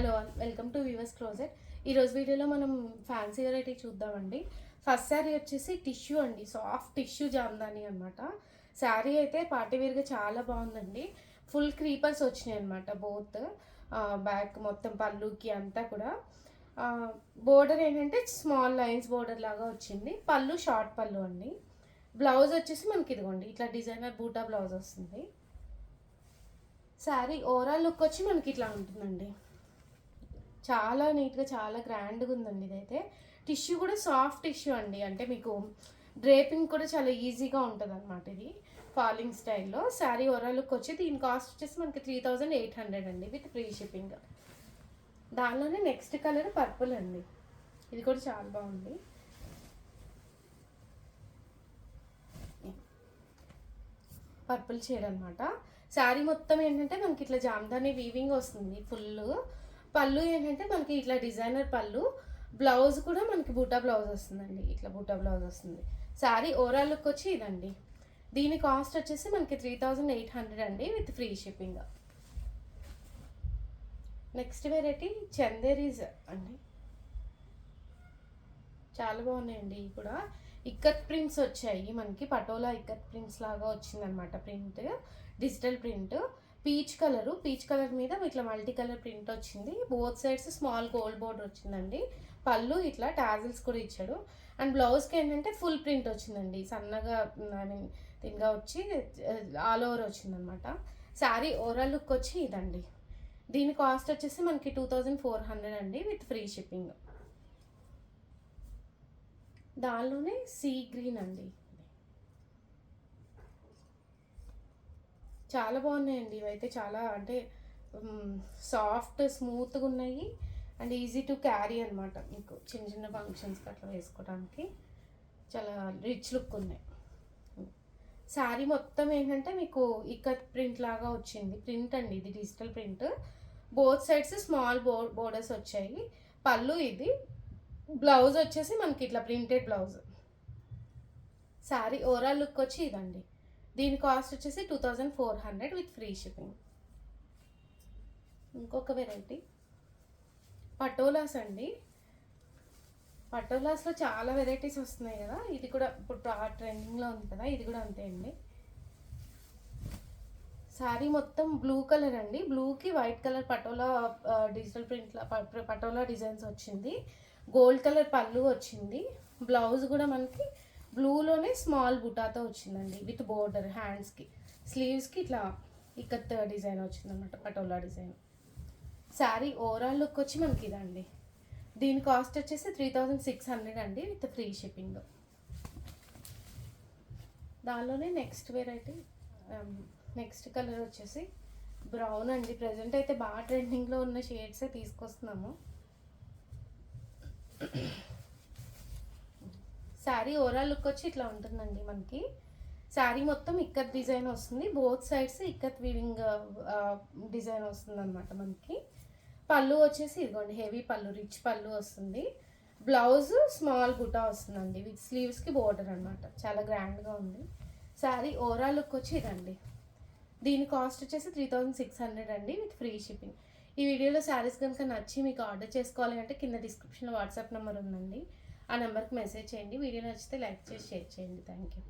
Hello all, welcome to weavers closet. ఈరోజు వీడియోలో మనం ఫ్యాన్సీ వెరైటీ చూద్దామండి. ఫస్ట్ శారీ వచ్చేసి టిష్యూ అండి, సాఫ్ట్ టిష్యూ జామ్దాని అనమాట. శారీ అయితే పార్టీవేర్గా చాలా బాగుందండి. ఫుల్ క్రీపర్స్ వచ్చినాయి అనమాట, బోత్ బ్యాక్ మొత్తం పళ్ళుకి అంతా కూడా. బోర్డర్ ఏంటంటే స్మాల్ లైన్స్ బోర్డర్ లాగా వచ్చింది. పళ్ళు షార్ట్ పళ్ళు అండి. బ్లౌజ్ వచ్చేసి మనకి ఇదిగోండి ఇట్లా డిజైనర్ బూటా బ్లౌజ్ వస్తుంది. శారీ ఓవరాల్ లుక్ వచ్చి మనకి ఇట్లా ఉంటుందండి. చాలా నీట్గా చాలా గ్రాండ్గా ఉందండి. ఇదైతే టిష్యూ కూడా సాఫ్ట్ టిష్యూ అండి, అంటే మీకు డ్రేపింగ్ కూడా చాలా ఈజీగా ఉంటుంది అనమాట. ఇది ఫాలింగ్ స్టైల్లో. శారీ ఓవరాల్ లుక్ వచ్చి దీని కాస్ట్ వచ్చేసి మనకి 3800 అండి, విత్ ఫ్రీ షిప్పింగ్. దానిలోనే నెక్స్ట్ కలర్ పర్పుల్ అండి, ఇది కూడా చాలా బాగుంది. పర్పుల్ షేడ్ అనమాట. శారీ మొత్తం ఏంటంటే మనకి ఇట్లా జామ్దాని వీవింగ్ వస్తుంది ఫుల్. పళ్ళు ఏంటంటే మనకి ఇట్లా డిజైనర్ పళ్ళు. బ్లౌజ్ కూడా మనకి బూటా బ్లౌజ్ వస్తుందండి, ఇట్లా బూటా బ్లౌజ్ వస్తుంది. శారీ ఓవరాల్ లుక్ వచ్చి ఇదండి. దీని కాస్ట్ వచ్చేసి మనకి 3800 అండి, with free shipping. Next variety Chanderis అండి, చాలా బాగున్నాయండి. ఇవి కూడా ఇక్కత్ ప్రింట్స్ వచ్చాయి మనకి, పటోలా ఇక్కత్ ప్రింట్స్ లాగా వచ్చిందనమాట. Print digital print, peach colour మీద ఇట్లా మల్టీ కలర్ ప్రింట్ వచ్చింది. Both sides small gold border వచ్చిందండి. పళ్ళు ఇట్లా టాజిల్స్ కూడా ఇచ్చాడు. అండ్ బ్లౌజ్కి ఏంటంటే ఫుల్ ప్రింట్ వచ్చిందండి, సన్నగా ఐ మీన్ థిన్గా వచ్చి ఆల్ ఓవర్ వచ్చిందనమాట. శారీ ఓవరాల్ లుక్ వచ్చి ఇదండి. దీని కాస్ట్ వచ్చేసి మనకి 2400 అండి, విత్ ఫ్రీ షిప్పింగ్. దానిలోనే సీ గ్రీన్ అండి, చాలా బాగున్నాయండి. ఇవైతే చాలా అంటే సాఫ్ట్ స్మూత్గా ఉన్నాయి అండ్ ఈజీ టు క్యారీ అనమాట. మీకు చిన్న చిన్న ఫంక్షన్స్కి అట్లా వేసుకోవడానికి చాలా రిచ్ లుక్ ఉన్నాయి. శారీ మొత్తం ఏంటంటే మీకు ఇక్కత్ ప్రింట్ లాగా వచ్చింది. ప్రింట్ అండి, ఇది digital print. Both sides small borders వచ్చాయి. పళ్ళు ఇది. బ్లౌజ్ వచ్చేసి మనకి ఇట్లా printed blouse. Sari overall look వచ్చి ఇదండి. దీని కాస్ట్ వచ్చేసి 2400 విత్ ఫ్రీ షిప్పింగ్. ఇంకొక వెరైటీ పటోలాస్ అండి. పటోలాస్లో చాలా వెరైటీస్ వస్తున్నాయి కదా, ఇది కూడా ఇప్పుడు ట్రెండింగ్లో ఉంది కదా, ఇది కూడా అంతే అండి. శారీ మొత్తం బ్లూ కలర్ అండి, బ్లూకి వైట్ కలర్ పటోలా డిజిటల్ ప్రింట్లా పటోలా డిజైన్స్ వచ్చింది. గోల్డ్ కలర్ పళ్ళు వచ్చింది. బ్లౌజ్ కూడా మనకి బ్లూలోనే స్మాల్ బుటాతో వచ్చిందండి, విత్ బోర్డర్. హ్యాండ్స్కి స్లీవ్స్కి ఇట్లా ఇక్కత్ డిజైన్ వచ్చిందన్నమాట, patola design. Sari overall look వచ్చి మనకి ఇదండి. దీని కాస్ట్ వచ్చేసి 3600 అండి, విత్ ఫ్రీ షిప్పింగ్. దానిలోనే నెక్స్ట్ వెరైటీ నెక్స్ట్ కలర్ వచ్చేసి బ్రౌన్ అండి. ప్రజెంట్ అయితే బాగా ట్రెండింగ్లో ఉన్న షేడ్సే తీసుకొస్తున్నాము. శారీ ఓవరాల్ లుక్ వచ్చి ఇట్లా ఉంటుందండి మనకి. శారీ మొత్తం ఇక్కత్ డిజైన్ వస్తుంది. Both sides ikat weaving design వస్తుంది అనమాట మనకి. పళ్ళు వచ్చేసి ఇదిగోండి హెవీ పళ్ళు, రిచ్ పళ్ళు వస్తుంది. బ్లౌజ్ స్మాల్ బుటా వస్తుందండి, విత్ స్లీవ్స్కి బోర్డర్ అనమాట. చాలా గ్రాండ్గా ఉంది. శారీ ఓవరాల్ లుక్ వచ్చి ఇదండి. దీని కాస్ట్ వచ్చేసి 3600 అండి, విత్ ఫ్రీ షిప్పింగ్. ఈ వీడియోలో శారీస్ కనుక నచ్చి మీకు ఆర్డర్ చేసుకోవాలి అంటే కింద డిస్క్రిప్షన్లో వాట్సాప్ నెంబర్ ఉందండి, ఆ నెంబర్కి మెసేజ్ చేయండి. వీడియో నచ్చితే లైక్ చేసి షేర్ చేయండి. Thank you.